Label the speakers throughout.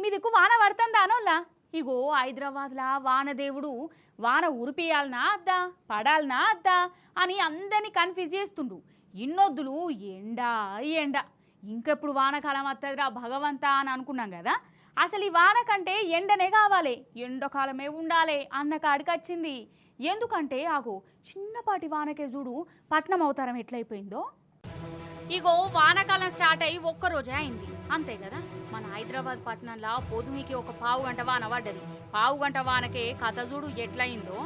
Speaker 1: మీ దిక్కు వాన పడుతుందా అనోళ్ళా? ఇగో హైదరాబాద్లా వానదేవుడు వాన ఉరిపియాలనా అద్దా పడాలనా అద్దా అని అందరినీ కన్ఫ్యూజ్ చేస్తుండు. ఇన్నొద్దులు ఎండా ఎండ ఇంకెప్పుడు వానకాలం వస్తుందిరా భగవంతా అని అనుకున్నాం కదా. అసలు ఈ వాన కంటే ఎండనే కావాలి, ఎండాకాలమే ఉండాలి అన్న కాడికి వచ్చింది. ఎందుకంటే ఆగో చిన్నపాటి వానకే చూడు పట్నం అవతారం ఎట్లయిపోయిందో. ఇగో వానాకాలం స్టార్ట్ అయ్యి ఒక్కరోజే అయింది అంతే కదా. మన హైదరాబాద్ పట్టణంలో పొద్దుమికి ఒక పావు గంట వాన పడ్డది. పావు గంట వానకే కథ చూడు ఎట్లయిందో.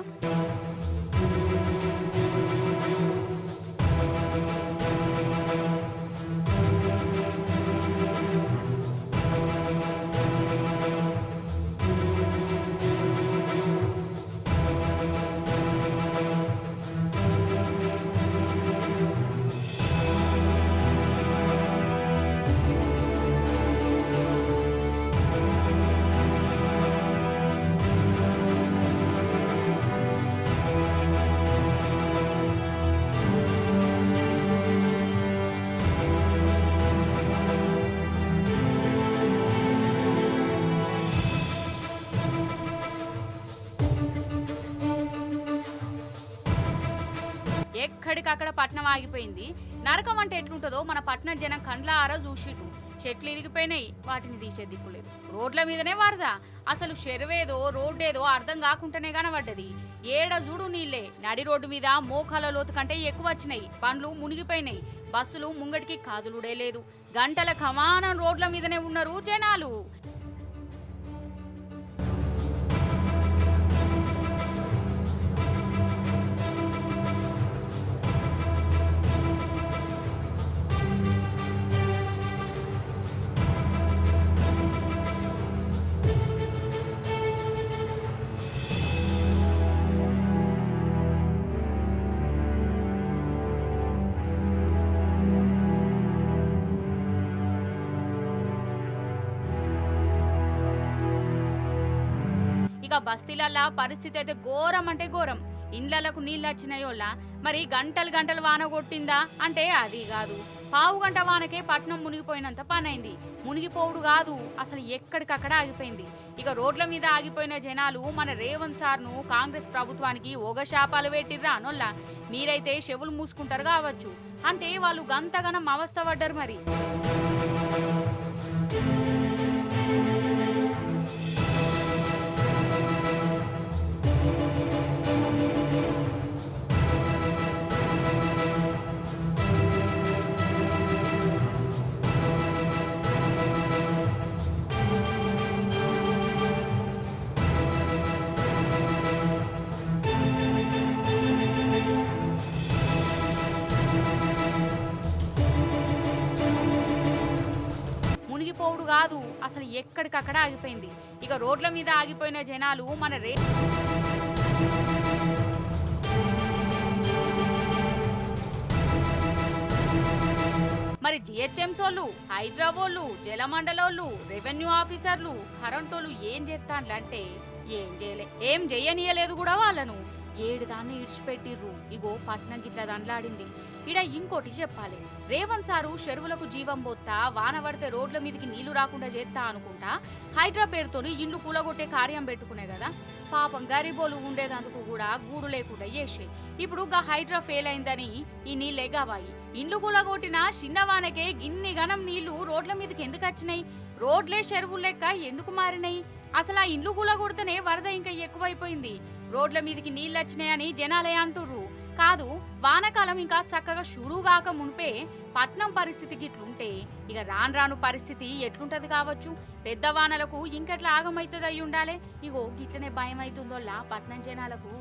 Speaker 1: ఎక్కడికక్కడ పట్నం ఆగిపోయింది. నరకం అంటే ఎట్లుంటుందో మన పట్నం జనం కండ్లారా చూసిట్టు. చెట్లు ఇరిగిపోయినాయి, వాటిని తీసే దిక్కులేదు. రోడ్ల మీదనే వరద. అసలు చెరువేదో రోడ్డేదో అర్థం కాకుండానే కనబడ్డది. ఏడ చూడు నీళ్లే. నడి రోడ్డు మీద మోకాల లోతు కంటే ఎక్కువ వచ్చినాయి. పండ్లు మునిగిపోయినాయి. బస్సులు ముంగటికి కాదులుడే లేదు. గంటల కమానం రోడ్ల మీదనే ఉన్నారు జనాలు. ఇక బస్తీలల్లా పరిస్థితి అయితే ఘోరం అంటే ఘోరం. ఇండ్లకు నీళ్ళు వచ్చినాయోళ్ళ మరి గంటలు గంటలు వాన కొట్టిందా అంటే అది కాదు. పావు గంట వానకే పట్నం మునిగిపోయినంత పనైంది. మునిగిపోవుడు కాదు, అసలు ఎక్కడికక్కడ ఆగిపోయింది. ఇక రోడ్ల మీద ఆగిపోయిన జనాలు మన రేవంత్ సార్ను కాంగ్రెస్ ప్రభుత్వానికి ఒగ శాపాలు పెట్టిర్రా అనోళ్ళ. మీరైతే చెవులు మూసుకుంటారు కావచ్చు అంటే వాళ్ళు గంతగనం అవస్థ పడ్డారు మరి. మునిగిపోవుడు కాదు, అసలు ఎక్కడికక్కడ ఆగిపోయింది. ఇక రోడ్ల మీద ఆగిపోయిన జనాలు మన మరి జిహెచ్ఎంసీ వాళ్ళు, హైదరాబాద్ జలమండలోళ్ళు, రెవెన్యూ ఆఫీసర్లు, కరెంటోళ్ళు ఏం చేస్తాండ్లంటే ఏం చేయనీయలేదు కూడా వాళ్ళను. 7 దాన్ని ఇడిచిపెట్టిర్రు. ఇగో పట్నం గిట్లా దండ్లాడింది. ఇడ ఇంకోటి చెప్పాలి. రేవంత్ సారు చెరువులకు జీవం పోతా వాన పడితే రోడ్ల మీదకి నీళ్లు రాకుండా చేస్తా అనుకుంటా హైదరాబాద్తోని ఇండ్లు కూలగొట్టే కార్యం పెట్టుకునే కదా. పాపం గరీబోలు ఉండేదందుకు కూడా గూడు లేకుండా చేసే. ఇప్పుడు గా హైడ్రా ఫెయిల్ అయిందని ఈ నీళ్లే గావాయి. ఇండ్లు కూలగొట్టిన చిన్న వానకే గిన్ని గనం నీళ్లు రోడ్ల మీదకి ఎందుకు వచ్చినాయి? రోడ్లే చెరువులు లెక్క ఎందుకు మారినాయి? అసలు ఆ ఇండ్లు కూలగొడితేనే వరద ఇంకా ఎక్కువైపోయింది. రోడ్ల మీదకి నీళ్ళు వచ్చినాయని జనాలే అంటుర్రు. కాదు, వానకాలం ఇంకా చక్కగా షురుగాక మునిపే పట్నం పరిస్థితి గిట్లుంటే ఇక రాను రాను పరిస్థితి ఎట్లుంటది కావచ్చు. పెద్ద వానలకు ఇంకెట్లా ఆగమైతుంది అయి ఉండాలి. ఇగో గిట్లనే భయం అవుతుందోలా పట్నం జనాలకు.